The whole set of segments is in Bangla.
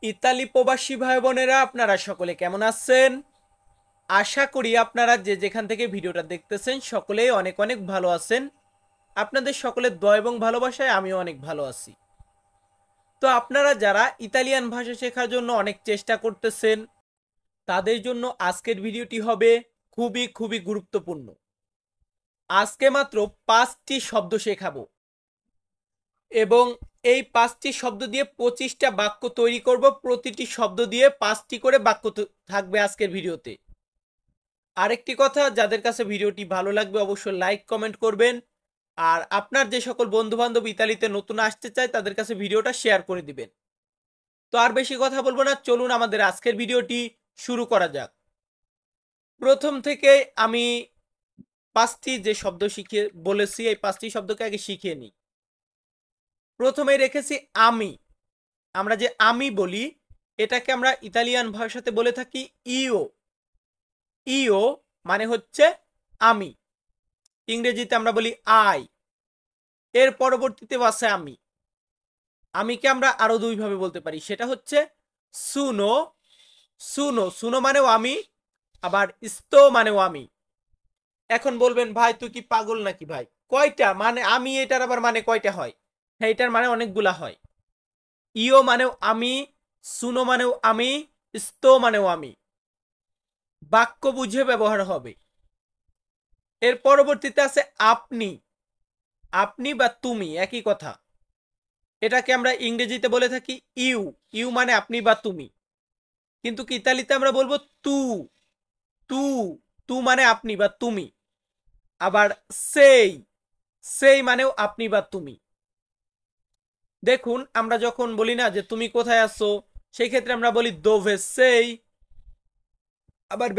ইতালি প্রবাসী ভাই বোনেরা, আপনারা সকলে কেমন আছেন? আশা করি আপনারা যে যেখান থেকে ভিডিওটা দেখতেছেন সকলেই অনেক অনেক ভালো আছেন। আপনাদের সকলের দয়া এবং ভালোবাসায় আমিও অনেক ভালো আছি। তো আপনারা যারা ইতালিয়ান ভাষা শেখার জন্য অনেক চেষ্টা করতেছেন, তাদের জন্য আজকের ভিডিওটি হবে খুবই খুবই গুরুত্বপূর্ণ। আজকে মাত্র 5টি শব্দ শেখাবো এবং এই 5টি শব্দ দিয়ে 25টা বাক্য তৈরি করব। প্রতিটি শব্দ দিয়ে 5টি করে বাক্য থাকবে আজকের ভিডিওতে। আরেকটি কথা, যাদের কাছে ভিডিওটি ভালো লাগবে অবশ্যই লাইক কমেন্ট করবেন, আর আপনার যে সকল বন্ধু বান্ধব ইতালিতে নতুন আসতে চায় তাদের কাছে ভিডিওটা শেয়ার করে দিবেন। তো আর বেশি কথা বলবো না, চলুন আমাদের আজকের ভিডিওটি শুরু করা যাক। প্রথম থেকে আমি 5টি যে শব্দ শিখিয়ে বলেছি, এই 5টি শব্দকে আগে শিখিয়ে নিই। প্রথমে রেখেছি আমি। আমরা যে আমি বলি এটাকে আমরা ইতালিয়ান ভাষাতে বলে থাকি ইও। ইও মানে হচ্ছে আমি। ইংরেজিতে আমরা বলি আই। এর পরবর্তীতে আছে আমি। আমিকে আমরা আরো দুইভাবে বলতে পারি, সেটা হচ্ছে সুনো। সুনো সুনো মানেও আমি, আবার স্তো মানেও আমি। এখন বলবেন ভাই তুই কি পাগল নাকি ভাই, কয়টা মানে আমি, এটার আবার মানে কয়টা হয়? হ্যাঁ, এটার মানে অনেকগুলা হয়। ইও মানেও আমি, সুনো মানেও আমি, স্তো মানেও আমি। বাক্য বুঝে ব্যবহার হবে। এর পরবর্তীতে আছে আপনি। আপনি বা তুমি একই কথা। এটাকে আমরা ইংরেজিতে বলে থাকি ইউ। ইউ মানে আপনি বা তুমি, কিন্তু কি ইতালিতে আমরা বলবো তু। তু তু মানে আপনি বা তুমি। আবার সেই। সেই মানেও আপনি বা তুমি। দেখুন, আমরা যখন বলি না যে তুমি কোথায় আছো, সেই ক্ষেত্রে আমরা বলি দোভে সেই। আবার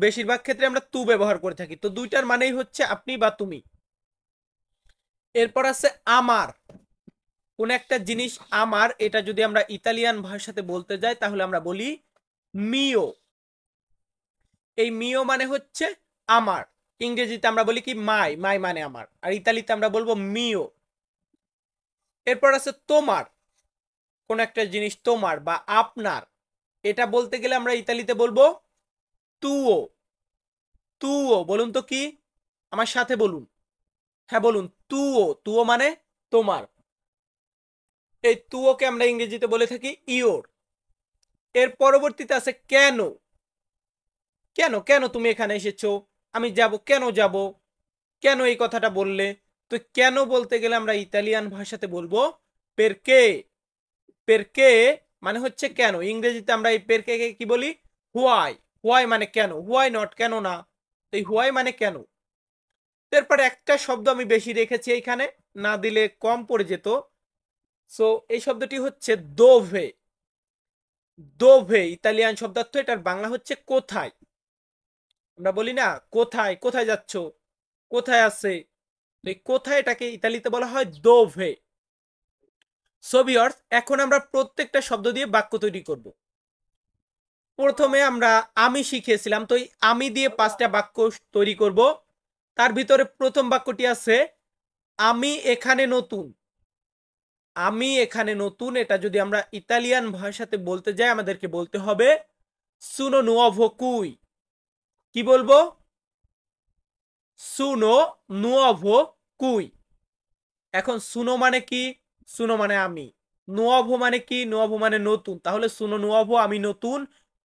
বেশিরভাগ ক্ষেত্রে আমরা তু ব্যবহার করে থাকি। তো দুইটার মানেই হচ্ছে আপনি বা তুমি। এরপর আছে আমার। কোন একটা জিনিস আমার, এটা যদি আমরা ইতালিয়ান ভাষাতে বলতে যাই তাহলে আমরা বলি মিও। এই মিও মানে হচ্ছে আমার। ইংরেজিতে আমরা বলি কি মাই। মাই মানে আমার, আর ইতালিতে আমরা বলবো মিও। এরপর আছে তোমার। কোন একটা জিনিস তোমার বা আপনার, এটা বলতে গেলে আমরা ইতালিতে বলবো তুও। তুও বলুন তো কি, আমার সাথে বলুন। হ্যাঁ বলুন, তুও। তুও মানে তোমার। এই তুওকে আমরা ইংরেজিতে বলে থাকি ইওর। এর পরবর্তীতে আছে কেন। কেন কেন তুমি এখানে এসেছো, আমি যাব, কেন যাব, কেন এই কথাটা বললে? তো কেন বলতে গেলে আমরা ইতালিয়ান ভাষাতে বলবো পেরকে। পেরকে মানে হচ্ছে কেন। ইংরেজিতে আমরা এই পেরকে কি বলি? হোয়াই। হোয়াই মানে কেন, হোয়াই নট কেন না। এই হোয়াই মানে কেন। তারপরে একটা শব্দ আমি বেশি রেখেছি এইখানে, না দিলে কম পড়ে যেত। সো এই শব্দটি হচ্ছে দোভে। দোভে ইতালিয়ান শব্দার্থ, এটার বাংলা হচ্ছে কোথায়। আমরা বলি না কোথায়, কোথায় যাচ্ছ, কোথায় আছে। এই কোথায়, এটাকে ইতালিতে বলা হয় দোভে। সো ভিউয়ার্স, এখন আমরা প্রত্যেকটা শব্দ দিয়ে বাক্য তৈরি করব। প্রথমে আমরা আমি শিখিয়েছিলাম, তো এই আমি দিয়ে 5টা বাক্য তৈরি করব। তার ভিতরে প্রথম বাক্যটি আছে আমি এখানে নতুন। আমি এখানে নতুন, এটা যদি আমরা ইতালিয়ান ভাষাতে বলতে যাই আমাদেরকে বলতে হবে সুনো নুওভো কুই। কি বলবো? সুনো নুওভো কুই। এখন সুনো মানে কি? সুনো মানে আমি। নুওভো মানে কি? নুওভো মানে নতুন। তাহলে সুনো নুওভো আমি নতুন,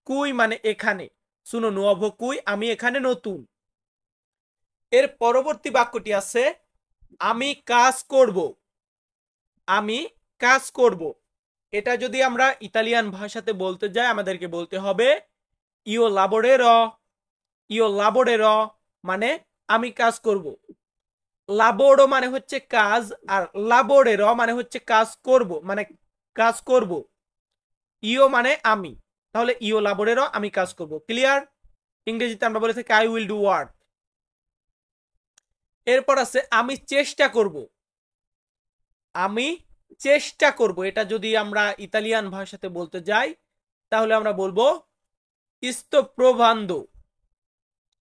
কুই মানে এখানে। সুনো নুওভো কুই আমি এখানে নতুন। এর পরবর্তী বাক্যটি আছে আমি কাজ করব। আমি কাজ করব, এটা যদি আমরা ইতালিয়ান ভাষাতে বলতে যাই আমাদেরকে বলতে হবে ইও লাবোরেরো। ইও লাবোরেরো মানে আমি কাজ করব। লাবোরো মানে হচ্ছে কাজ, আর লাবোরেরো মানে হচ্ছে কাজ করব, মানে কাজ করব। ইও মানে আমি, তাহলে ইও লাবোরেরো আমি কাজ করব। ক্লিয়ার? ইংরেজিতে আমরা বলে থাকি আই উইল ডু ওয়ার্ক। এরপর আছে আমি চেষ্টা করব। আমি চেষ্টা করব, এটা যদি আমরা ইতালিয়ান ভাষাতে বলতে যাই তাহলে আমরা বলবো ইস্তো প্রভান্দো।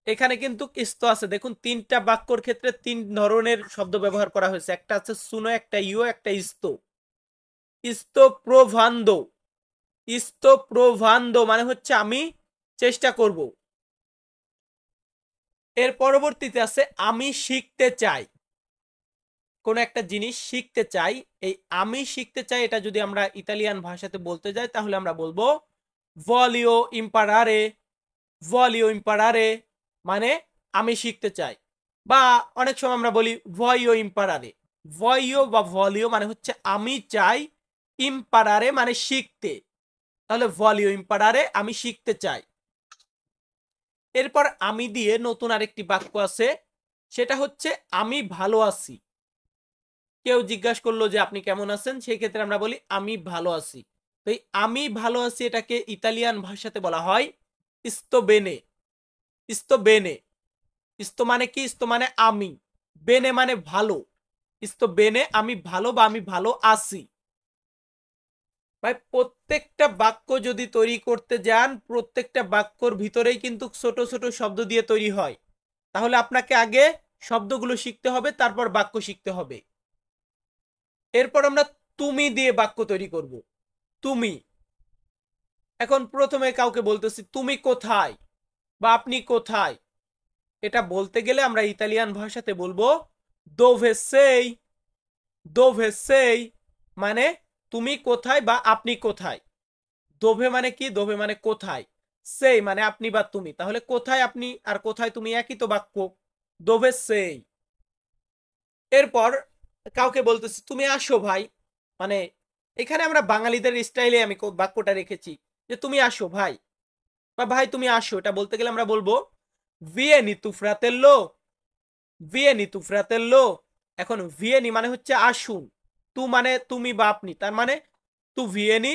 এখানে কিন্তু ইস্তো আছে, দেখুন 3টা বাক্যর ক্ষেত্রে 3 ধরনের শব্দ ব্যবহার করা হয়েছে। একটা আছে সুনো, একটা ইও, একটা ইস্তো। ইস্তো প্রভান্দো। sto provando মানে হচ্ছে আমি চেষ্টা করব। এর পরবর্তীতে আছে আমি শিখতে চাই। কোন একটা জিনিস শিখতে চাই, এই আমি শিখতে চাই এটা যদি আমরা ইতালিয়ান ভাষাতে বলতে যাই তাহলে আমরা বলবো voglio imparare, voglio imparare মানে আমি শিখতে চাই। বা অনেক সময় আমরা বলি voglio imparare, voglio বা voglio মানে হচ্ছে আমি চাই, imparare মানে শিখতে, তাহলে voglio imparare আমি শিখতে চাই। এরপর আমি দিয়ে নতুন আরেকটি বাক্য আছে, সেটা হচ্ছে আমি ভালো আছি। কেউ জিজ্ঞাসা করলো যে আপনি কেমন আছেন, সেই ক্ষেত্রে আমরা বলি আমি ভালো আছি। তো এই আমি ভালো আছি এটাকে ইতালিয়ান ভাষাতে বলা হয় sto bene, sto bene। sto মানে কি? sto মানে আমি, bene মানে ভালো, sto bene আমি ভালো বা আমি ভালো আছি। ভাই প্রত্যেকটা বাক্য যদি তৈরি করতে যান, প্রত্যেকটা বাক্যর ভিতরেই কিন্তু ছোট ছোট শব্দ দিয়ে তৈরি হয়। তাহলে আপনাকে আগে শব্দগুলো শিখতে হবে, তারপর বাক্য শিখতে হবে। এরপর আমরা তুমি দিয়ে বাক্য তৈরি করব। তুমি, এখন প্রথমে কাউকে বলতেছি তুমি কোথায় বা আপনি কোথায়, এটা বলতে গেলে আমরা ইতালিয়ান ভাষাতে বলবো dove sei, dove sei মানে তুমি কোথায় বা আপনি কোথায়। দোভে মানে কি? দোভে মানে কোথায়, সেই মানে আপনি বা তুমি, তাহলে কোথায় আপনি আর কোথায় তুমি একই তো বাক্য, দোভে সেই। এরপর কাউকে বলতেছি তুমি আসো ভাই, মানে এখানে আমরা বাঙালিদের স্টাইলে আমি বাক্যটা রেখেছি যে তুমি আসো ভাই বা ভাই তুমি আসো, এটা বলতে গেলে আমরা বলবো vieni tu fratello, vieni tu fratello। এখন vieni মানে হচ্ছে আসুন, তু মানে তুমি বা আপনি, তার মানে তু vieni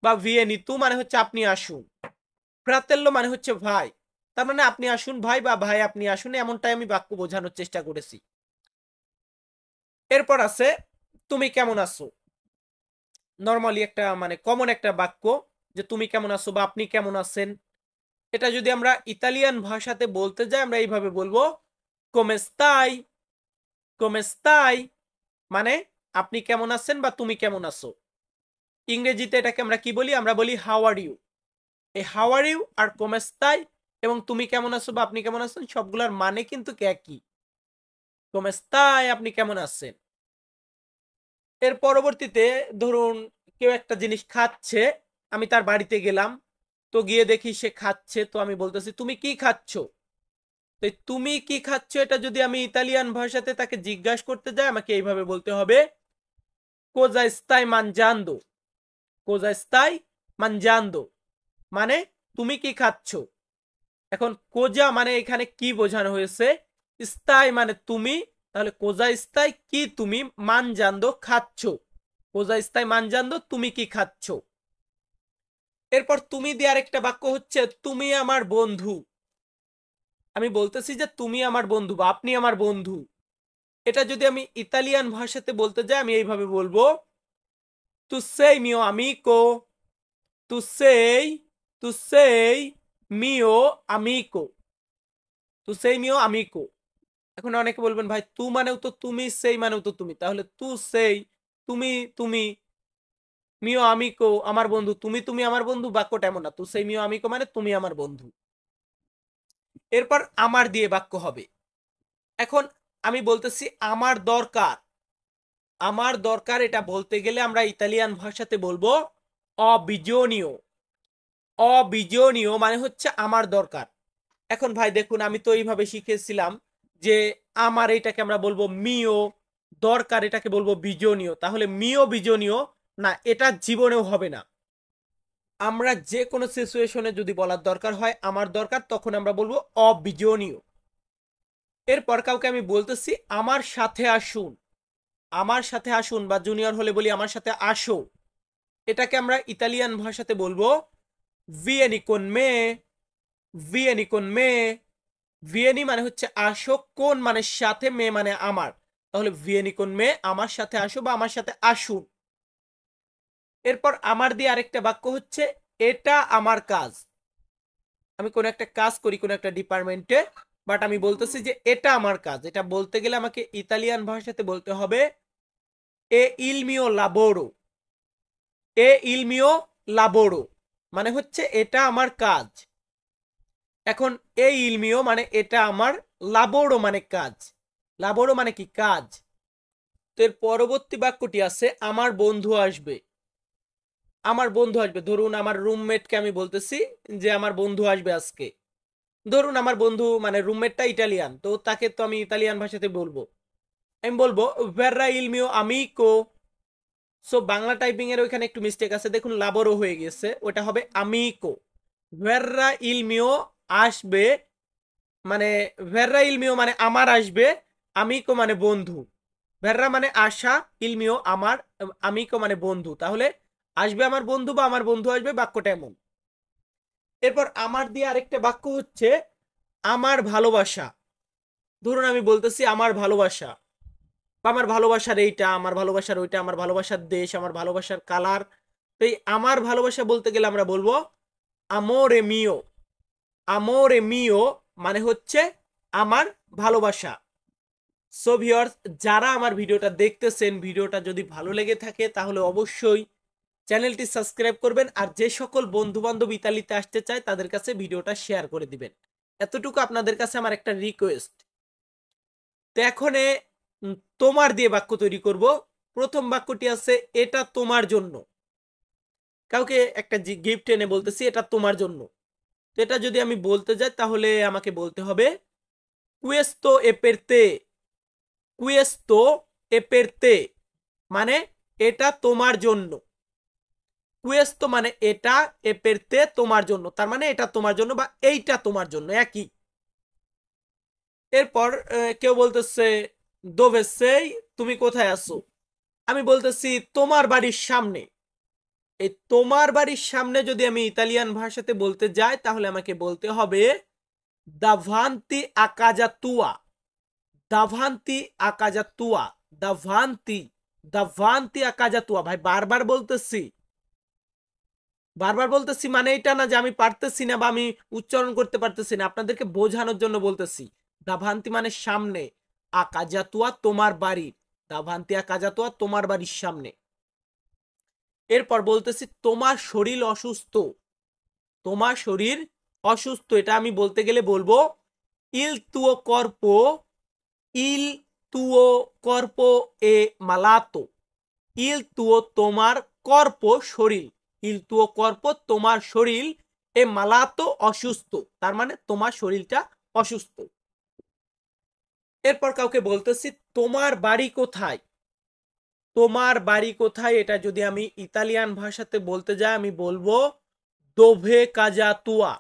বা vieni তু মানে হচ্ছে আপনি আসুন, ফ্রাতেল্লো মানে হচ্ছে ভাই, তার মানে আপনি আসুন ভাই বা ভাই আপনি আসুন, এমনটাই আমি বাক্য বোঝানোর চেষ্টা করেছি। এরপর আছে তুমি কেমন আছো, নরমালি একটা মানে কমন একটা বাক্য যে তুমি কেমন আছো বা আপনি কেমন আছেন। এটা যদি আমরা ইতালিয়ান ভাষাতে বলতে যাই আমরা এইভাবে বলবো come stai, come stai মানে আপনি কেমন আছেন বা তুমি কেমন আছো। ইংরেজিতে এটাকে আমরা কি বলি? আমরা বলি হাউ আর ইউ। এই হাউ আর ইউ আর come stai এবং তুমি কেমন আছো বা আপনি কেমন আছেন সবগুলোর মানে কিন্তু একই, come stai আপনি কেমন আছেন। এর পরবর্তীতে ধরুন কেউ একটা জিনিস খাচ্ছে, আমি তার বাড়িতে গেলাম, তো গিয়ে দেখি সে খাচ্ছে, তো আমি বলতেছি তুমি কি খাচ্ছ। তো তুমি কি খাচ্ছ এটা যদি আমি ইতালিয়ান ভাষাতে তাকে জিজ্ঞাসা করতে যাই আমাকে এইভাবে বলতে হবে cosa stai mangiando, cosa stai mangiando মানে তুমি কি খাচ্ছ। এখন কোজা মানে এখানে কি বোঝানো হয়েছে, স্তাই মানে তুমি, তাহলে কোজা স্তাই কি তুমি, মানজান্দো খাচ্ছ, কোজা স্তাই মানজান্দো তুমি কি খাচ্ছ। এরপর তুমি দিয়ে আরেকটা বাক্য হচ্ছে তুমি আমার বন্ধু, আমি বলতেছি যে তুমি আমার বন্ধু বা আপনি আমার বন্ধু, এটা যদি আমি ইতালিয়ান ভাষাতে বলতে যাই আমি এইভাবে বলবো তু sei mio amico, তু sei, তু sei mio amico, তু sei mio amico। এখন অনেকে বলবেন ভাই তু মানেও তো তুমি, সেই মানেও তো তুমি, তাহলে তু সেই তুমি, তুমি মিও আমিকো আমার বন্ধু, তুমি তুমি আমার বন্ধু, বাক্যটা এমন না, তু সেই মিও আমিকো মানে তুমি আমার বন্ধু। এরপর আমার দিয়ে বাক্য হবে। এখন আমি বলতেছি আমার দরকার, আমার দরকার এটা বলতে গেলে আমরা ইতালিয়ান ভাষাতে বলবো অবিজনীয়, অবিজনীয় মানে হচ্ছে আমার দরকার। এখন ভাই দেখুন আমি তো এইভাবে শিখেছিলাম যে আমার এটাকে আমরা বলবো মিও, দরকার এটাকে বলবো বিজনীয়, তাহলে মিও বিজনীয় না, এটা জীবনেও হবে না। আমরা যে কোনো সিচুয়েশনে যদি বলার দরকার হয় আমার দরকার, তখন আমরা বলবো অবিজনীয়। এরপর কাউকে আমি বলতেছি আমার সাথে আসুন, আমার সাথে আসুন বা জুনিয়র হলে বলি আমার সাথে আসো, এটাকে আমরা ইতালিয়ান ভাষাতে বলবো vieni con me, vieni con me। ভিয়েনি মানে হচ্ছে আসো, কোন মানে সাথে, মে মানে আমার, তাহলে ভিয়েনি কোন মে আমার সাথে আসো বা আমার সাথে আসুন। এরপর আমার দিয়ে আরেকটা বাক্য হচ্ছে এটা আমার কাজ, আমি কোন একটা কাজ করি কোন একটা ডিপার্টমেন্টে, বাট আমি বলতেছি যে এটা আমার কাজ, এটা বলতে গেলে আমাকে ইতালিয়ান ভাষাতে বলতে হবে এ ইল মিও লাবোরো, এ ইল মিও লাবোরো মানে হচ্ছে এটা আমার কাজ। এখন এই ইলমিও মানে এটা আমার, লাবোরো মানে কাজ। লাবোরো মানে কি? কাজ। তো এর পরবর্তী বাক্যটি আছে আমার বন্ধু আসবে। আমার বন্ধু আসবে, ধরুন আমার রুমমেটকে আমি বলতেছি যে আমার বন্ধু আসবে আজকে। ধরুন আমার বন্ধু মানে রুমমেটটা ইটালিয়ান, তো তাকে তো আমি ইতালিয়ান ভাষাতে বলবো, আমি বলবো ভেররা ইল মিও আমিকো। সো বাংলা টাইপিং এর ওইখানে একটু মিস্টেক আছে, দেখুন লাবোরো হয়ে গেছে, ওটা হবে আমিকো। ভেররা ইল মিও আসবে মানে, ভেররা ইল মিও মানে আমার আসবে, আমিকো মানে বন্ধু। ভেররা মানে আসা, ইলমিও আমার, আমিকো মানে বন্ধু। তাহলে আসবে আমার বন্ধু বা আমার বন্ধু আসবে, বাক্যটা এমন। এরপর আমার দিয়ে আরেকটা বাক্য হচ্ছে আমার ভালোবাসা। ধরুন আমি বলতেছি আমার ভালোবাসা, বা আমার ভালোবাসার এইটা, আমার ভালোবাসার ওইটা, আমার ভালোবাসার দেশ, আমার ভালোবাসার কালার। তো এই আমার ভালোবাসা বলতে গেলে আমরা বলবো আমোরে মিও। আমোরে মিও মানে হচ্ছে আমার ভালোবাসা। সো ভিউয়ার্স, যারা আমার ভিডিওটা দেখতেছেন, ভিডিওটা যদি ভালো লেগে থাকে তাহলে অবশ্যই চ্যানেলটি সাবস্ক্রাইব করবেন, আর যে সকল বন্ধু বান্ধব ইতালিতে আসতে চায় তাদের কাছে ভিডিওটা শেয়ার করে দিবেন। এতটুকু আপনাদের কাছে আমার একটা রিকোয়েস্ট। তো এখন তোমার দিয়ে বাক্য তৈরি করব। প্রথম বাক্যটি আছে এটা তোমার জন্য। কাউকে একটা গিফট এনে বলতেছি এটা তোমার জন্য। তো এটা যদি আমি বলতে যাই তাহলে আমাকে বলতে হবে কুয়েস্তো এপেরতে। কুয়েস্তো এপেরতে মানে এটা তোমার জন্য। কুয়েস্তো মানে এটা, এপেরতে তোমার জন্য, তার মানে এটা তোমার জন্য বা এইটা তোমার জন্য একই। এরপর কেউ বলতেছে দোভেসেই, তুমি কোথায় আছো? আমি বলতেছি তোমার বাড়ির সামনে। এই তোমার বাড়ির সামনে যদি আমি ইতালিয়ান ভাষাতে বলতে যাই তাহলে আমাকে বলতে হবে দাভান্তি আকাজা তুয়া। দাভান্তি আকাজা তুয়া। দাভান্তি, দাভান্তি আকাজা তুয়া। ভাই বারবার বলতেছি, বারবার বলতেছি মানে এটা না যে আমি পারতেছি না বা আমি উচ্চারণ করতে পারতেছি না, আপনাদেরকে বোঝানোর জন্য বলতেছি। দাভান্তি মানে সামনে, আকাজাতুয়া তোমার বাড়ির, দাভান্তি আকাজাতুয়া তোমার বাড়ির সামনে। এরপর বলতেছি তোমার শরীর অসুস্থ। তোমার শরীর অসুস্থ, এটা আমি বলতে গেলে বলবো ইল তুও কর্পো, ইল তুও কর্পো এ মালাতো। ইল তুও তোমার, কর্প শরীর, ইল তুও কর্প তোমার শরীর, এ মালাতো অসুস্থ, তার মানে তোমার শরীরটা অসুস্থ। এরপর কাউকে বলতেছি তোমার বাড়ি কোথায়। তোমার বাড়ি কোথায় এটা যদি আমি ইতালিয়ান ভাষাতে বলতে যাই আমি বলবো দোভে কাজা তুয়া।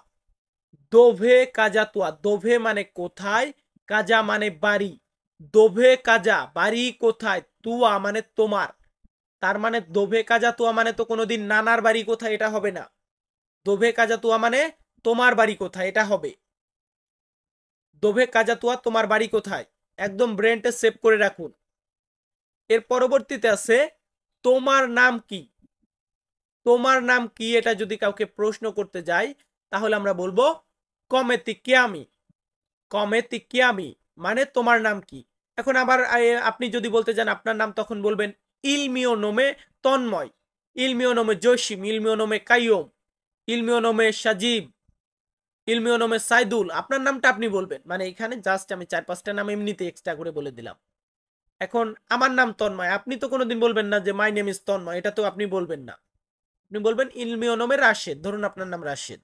দোভে কাজা তুয়া। দোভে মানে কোথায়, কাজা মানে বাড়ি। দোভে কাজা বাড়ি কোথায়, তুয়া মানে তোমার। তার মানে দোভে কাজা তুয়া মানে তো কোনোদিন নানার বাড়ি কোথায় এটা হবে না। দোভে কাজা তুয়া মানে তোমার বাড়ি কোথায় এটা হবে। দোভে কাজা তুয়া তোমার বাড়ি কোথায়, একদম ব্রেনটা সেভ করে রাখুন। এর পরবর্তীতে আছে তোমার নাম কি। তোমার নাম কি এটা যদি কাউকে প্রশ্ন করতে যাই তাহলে আমরা বলবো কমেতি কিয়ামি। কমেতি কিয়ামি মানে তোমার নাম কি। এখন আবার আপনি যদি বলতে যান আপনার নাম তখন বলবেন ইলমিও নোমে তন্ময়, ইলমিও নোমে জসিম, ইলমিও নোমে কাইয়ুম, ইলমিও নোমে সাজিব, ইলমিও নোমে সাইদুল। আপনার নামটা আপনি বলবেন, মানে এখানে জাস্ট আমি 4-5টা নাম এমনিতে এক্সট্রা করে বলে দিলাম। এখন আমার নাম তন্ময়, আপনি তো কোনোদিন বলবেন না যে মাই নেম ইজ তন্ময়, এটা তো আপনি বলবেন না। আপনি বলবেন ইলমিও নোমে রাশেদ, ধরুন আপনার নাম রাশেদ।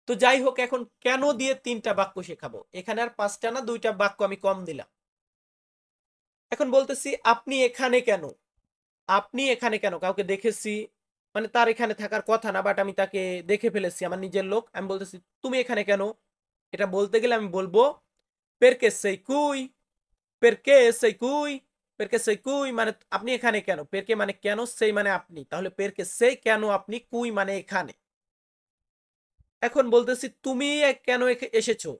তো যাই হোক, এখন কেন দিয়ে 3টা বাক্য শেখাবো, এখানে আর 5টা না 2টা বাক্য আমি কম দিলাম। এখন বলতেছি আপনি এখানে কেন। আপনি এখানে কেন, কাউকে দেখেছি মানে তার এখানে থাকার কথা না, বাট আমি তাকে দেখে ফেলেছি, আমার নিজের লোক, আমি বলতেছি তুমি এখানে কেন। এটা বলতে গেলে আমি বলবো পেরকে সেই কুই। পেরকে সেই কুই। পেরকে সেই কুই মানে আপনি এখানে কেন, পেরকে মানে কেন, সেই মানে আপনি, তাহলে পেরকে সেই কেন আপনি, কুই মানে এখানে। এখন বলতেছি তুমি কেন এসেছো।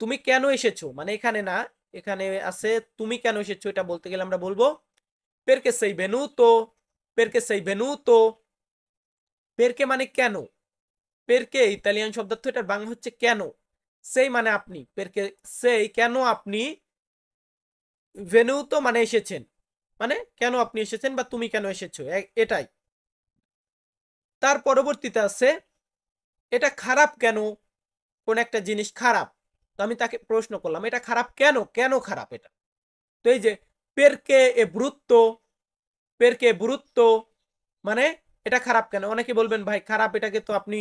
তুমি কেন এসেছো মানে এখানে না, এখানে আছে তুমি কেন এসেছো, এটা বলতে গেলে আমরা বলবো পেরকে সেই venuto। পেরকে সেই venuto। পেরকে মানে কেন। পেরকে ইতালিয়ান শব্দার্থ, এটার বাংলা হচ্ছে কেন। সেই মানে আপনি, পেরকে সেই কেন আপনি, venuto মানে এসেছেন, মানে কেন আপনি এসেছেন বা তুমি কেন এসেছো এটাই। তার পরবর্তীতে আছে এটা খারাপ কেন, কোন একটা জিনিস খারাপ। তো আমি তাকে প্রশ্ন করলাম এটা খারাপ কেন, কেন খারাপ এটা। তো এই যে পেরকে এ ব্রুত্ব, পেরকে ব্রুত্ব মানে এটা খারাপ কেন। অনেকে বলবেন ভাই খারাপ এটাকে তো আপনি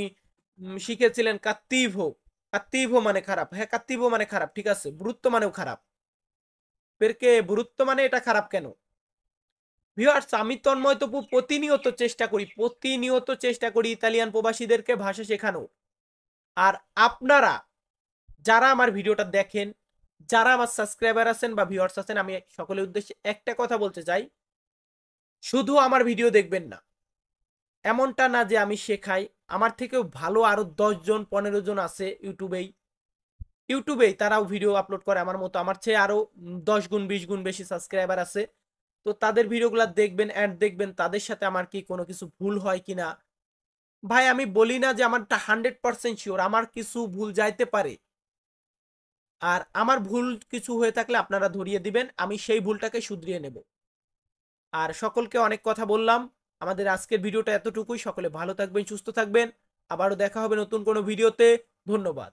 শিখেছিলেন কাত্তিভো, কাত্তিভো মানে খারাপ। হ্যাঁ কাত্তিভো মানে খারাপ, ঠিক আছে, ব্রুত্ব মানেও খারাপ। পেরকে ব্রুত্ব মানে এটা খারাপ কেন। ভিউয়ার্স আমি তন্ময় তপু প্রতিনিয়ত চেষ্টা করি ইতালিয়ান প্রবাসীদেরকে ভাষা শেখানো। আর আপনারা যারা আমার ভিডিওটা দেখেন, যারা আমার সাবস্ক্রাইবার আছেন বা ভিউয়ার্স আছেন, আমি সকলের উদ্দেশ্যে একটা কথা বলতে চাই, শুধু আমার ভিডিও দেখবেন না। এমনটা না যে আমি শেখাই, আমার থেকেও ভালো আরো 10 জন 15 জন আছে ইউটিউবেই তারাও ভিডিও আপলোড করে আমার মতো, আমার চেয়ে আরো 10 গুণ 20 গুণ বেশি সাবস্ক্রাইবার আছে। তো তাদের ভিডিওগুলো দেখবেন, অ্যাড দেখবেন, তাদের সাথে আমার কি কোনো কিছু ভুল হয় কিনা। ভাই আমি বলি না যে আমারটা 100% শিওর, আমার কিছু ভুল যাইতে পারে। আর আমার ভুল কিছু হয়ে থাকলে আপনারা ধরিয়ে দিবেন, আমি সেই ভুলটাকে শুধরিয়ে নেব। আর সকলকে অনেক কথা বললাম, আমাদের আজকের ভিডিওটা এতটুকুই। সকলে ভালো থাকবেন, সুস্থ থাকবেন, আবারও দেখা হবে নতুন কোনো ভিডিওতে। ধন্যবাদ।